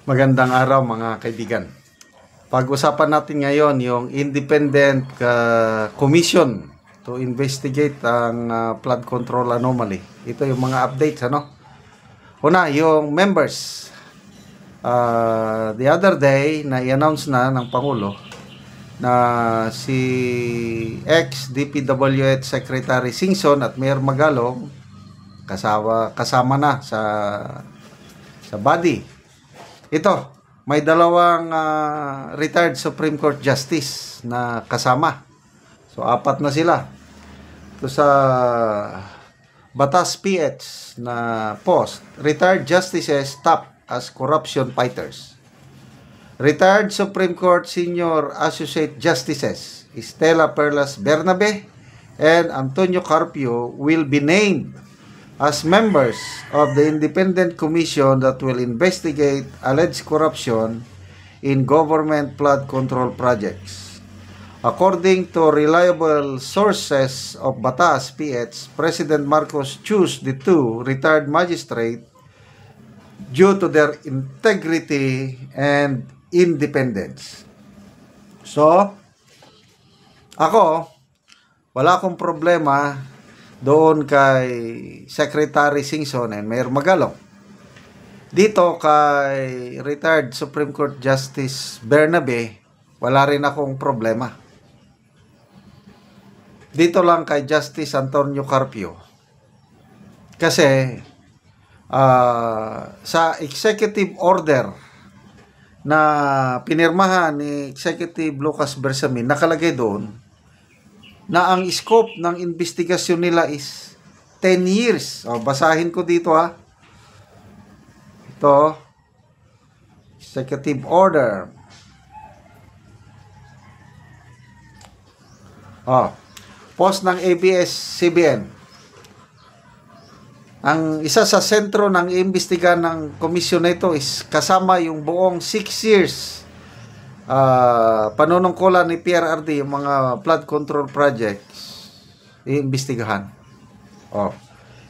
Magandang araw mga kaibigan. Pag-usapan natin ngayon yung Independent Commission to investigate ang flood control anomaly. Ito yung mga updates, ano? Una, yung members. The other day, na-announce na ng Pangulo na si ex-DPWH Secretary Singson at Mayor Magalong kasama na sa body. Ito, may dalawang retired Supreme Court Justice na kasama. So, 4 na sila. Ito sa Batas PH na post. Retired Justices top as corruption fighters. Retired Supreme Court Senior Associate Justices Estela Perlas Bernabe and Antonio Carpio will be named as members of the independent commission that will investigate alleged corruption in government flood control projects. According to reliable sources of Batas PH, President Marcos chose the two retired magistrates due to their integrity and independence. So, ako, wala akong problema doon kay Secretary Singson and Mayor Magalong. Dito kay retired Supreme Court Justice Bernabe, wala rin akong problema. Dito lang kay Justice Antonio Carpio. Kasi sa executive order na pinirmahan ni Executive Lucas Bersamin, nakalagay doon na ang scope ng investigasyon nila is 10 years. O, basahin ko dito ha. Ito, Executive Order. Post ng ABS-CBN. Ang isa sa sentro ng iimbestigahan ng komisyon na ito is kasama yung buong 6 years panunungkulan ni PRRD yung mga flood control projects iimbestigahan.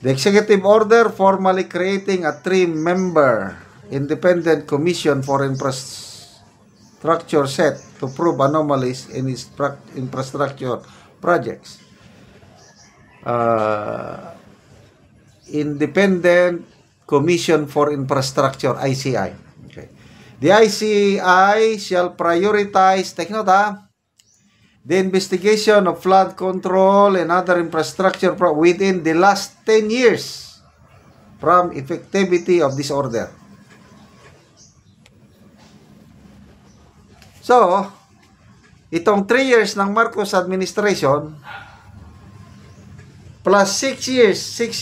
The executive order formally creating a 3-member independent commission for infrastructure set to probe anomalies in its infrastructure projects. Independent Commission for Infrastructure, ICI. The ICI shall prioritize, take note the investigation of flood control and other infrastructure within the last 10 years from effectivity of this order. So, itong 3 years ng Marcos administration plus 6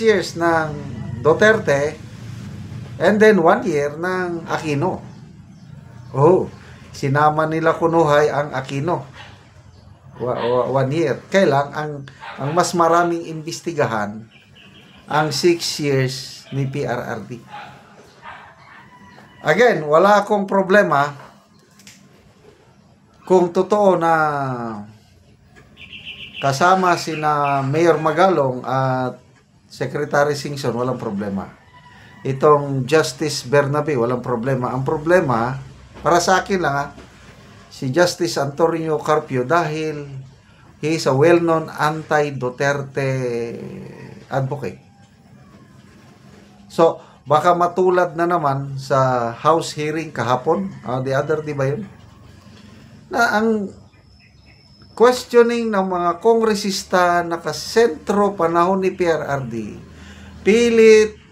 years ng Duterte and then 1 year ng Aquino. Sinama nila kunuhay ang Aquino. 1 year. Kailang ang mas maraming imbestigahan ang 6 years ni PRRD. Again, wala akong problema kung totoo na kasama sina Mayor Magalong at Secretary Singson, walang problema. Itong Justice Bernabe, walang problema. Ang problema, para sa akin lang si Justice Antonio Carpio dahil he is a well-known anti-Duterte advocate. So, baka matulad na naman sa House hearing kahapon, the other day ba yun? Na ang questioning ng mga kongresista nakasentro panahon ni PRRD, pilit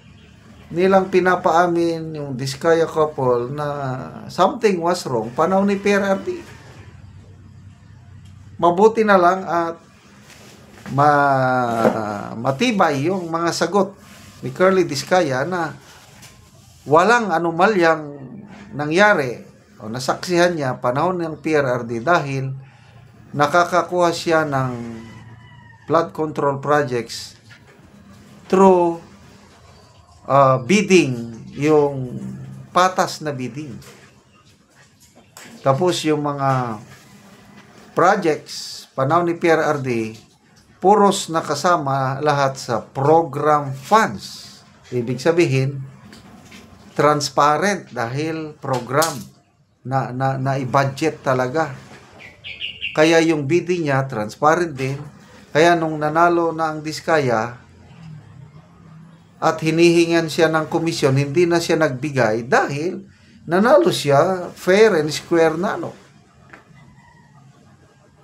nilang pinapaamin yung Diskaya couple na something was wrong panahon ni PRRD. Mabuti na lang at matibay yung mga sagot ni Curly Diskaya na walang anomalyang nangyari o nasaksihan niya panahon ng PRRD dahil nakakakuha siya ng flood control projects through bidding, yung patas na bidding. Tapos yung mga projects panahon ni PRRD puros nakasama lahat sa program funds. Ibig sabihin transparent dahil program na i-budget talaga. Kaya yung bidding niya transparent din. Kaya nung nanalo na ang Diskaya at hinihingan siya ng komisyon, hindi na siya nagbigay dahil nanalo siya fair and square na, no?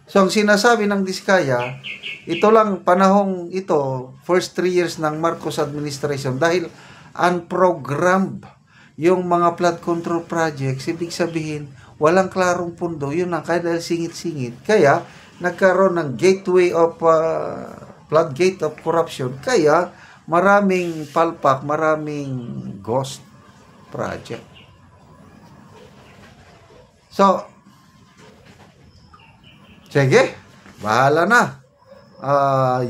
So, ang sinasabi ng Diskaya, ito lang panahong ito, first 3 years ng Marcos administration, dahil unprogrammed yung mga flood control projects, ibig sabihin, walang klarong pundo, yun ang kaya dahil singit-singit. Kaya, nagkaroon ng gateway of, floodgate of corruption. Kaya, maraming palpak, maraming ghost project. So, sige, bahala na.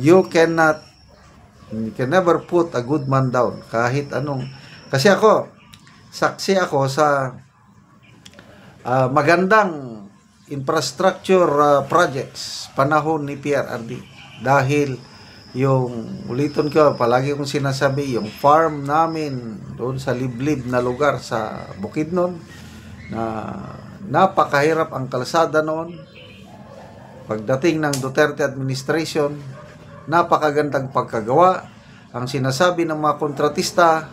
You can never put a good man down kahit anong. Kasi ako, saksi ako sa magandang infrastructure projects panahon ni PRRD. Dahil yung, ulitin ko, palagi kong sinasabi, yung farm namin doon sa liblib na lugar sa Bukidnon, na napakahirap ang kalsada noon. Pagdating ng Duterte administration, napakagandang pagkagawa. Ang sinasabi ng mga kontratista,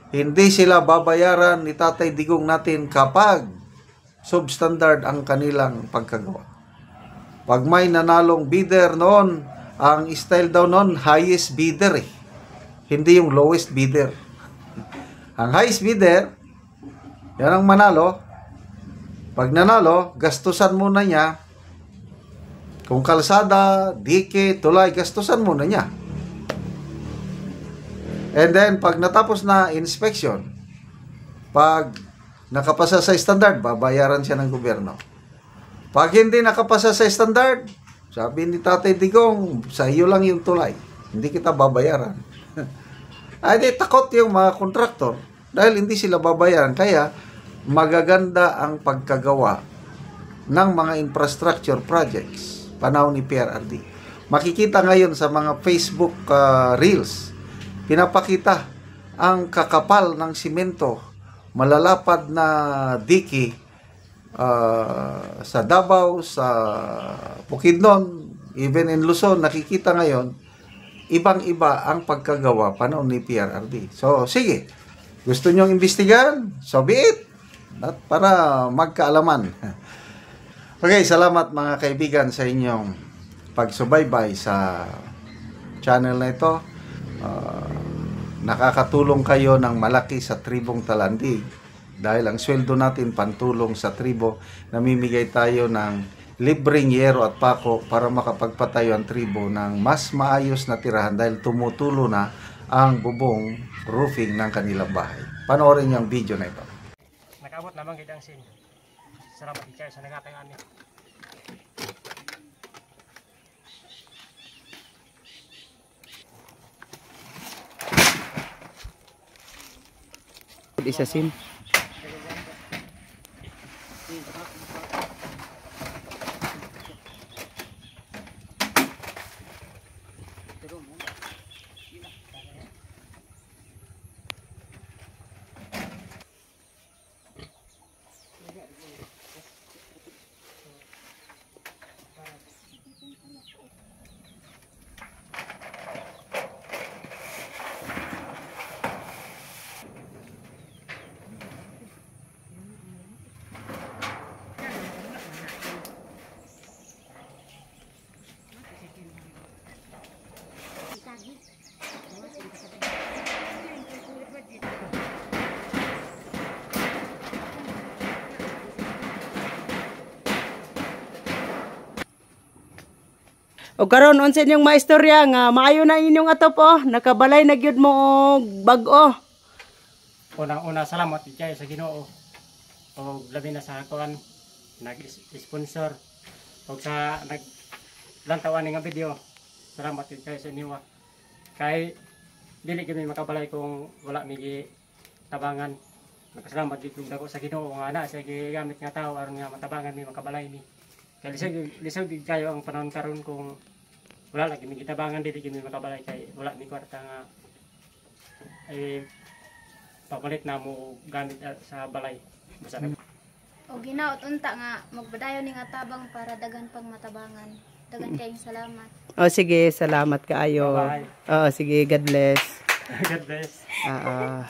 hindi sila babayaran ni Tatay Digong natin kapag substandard ang kanilang pagkagawa. Pag may nanalong bidder noon, ang style daw noon, highest bidder eh. Hindi yung lowest bidder. Ang highest bidder, yan ang manalo. Pag nanalo, gastusan muna niya. Kung kalsada, dike, tulay, gastusan muna niya. And then, pag natapos na inspection, pag nakapasa sa standard, babayaran siya ng gobyerno. Pag hindi nakapasa sa standard, sabi ni Tatay Digong, sa iyo lang yung tulay. Hindi kita babayaran. Ay, di, takot yung mga kontraktor dahil hindi sila babayaran. Kaya, magaganda ang pagkagawa ng mga infrastructure projects panahon ni PRRD. Makikita ngayon sa mga Facebook reels, pinapakita ang kakapal ng simento, malalapad na diki sa Davao, sa Bukidnon, even in Luzon, nakikita ngayon, ibang-iba ang pagkagawa panahon ni PRRD. So, sige, gusto nyong imbestigahan? So be it. At para magkaalaman. Okay, salamat mga kaibigan sa inyong pagsubaybay sa channel na ito. Nakakatulong kayo ng malaki sa tribong Talandig. Dahil ang sweldo natin pantulong sa tribo, namimigay tayo ng libreng yero at pako para makapagpatayo ang tribo ng mas maayos na tirahan dahil tumutulo na ang bubong roofing ng kanilang bahay. Panoorin niyo ang video na ito. Nakabot naman kita ang sin. Salamat ikay sa nangatang ani. Isa sim. O karon unsa inyong maistorya nga maayo na inyong atop nakabalay na gyud mo og bag-o. Una salamat ikay sa Ginoo. O labi na sa kuan nag-sponsor og sa naglantawan nga video. Salamat ikay sa inyo. Kay dili kami makabalay kung wala mi tabangan. Nakasalamat gyud dako sa Ginoo nga ana sa gigamit nga tawo aron nga matabangan mi makabalay mi. Kaya lisag kayo ang panahon karon kung wala lagi may gitabangan dili kami makabalay kay wala ni kwarta nga ay papalit na mo gamit sa balay. Basta O ginaot unta nga magbadayon ning atabang para dagan pang matabangan. Dagan kayong salamat. O sige, salamat kaayo. Bye-bye. Oo, sige, God bless. God bless. Ah, ah.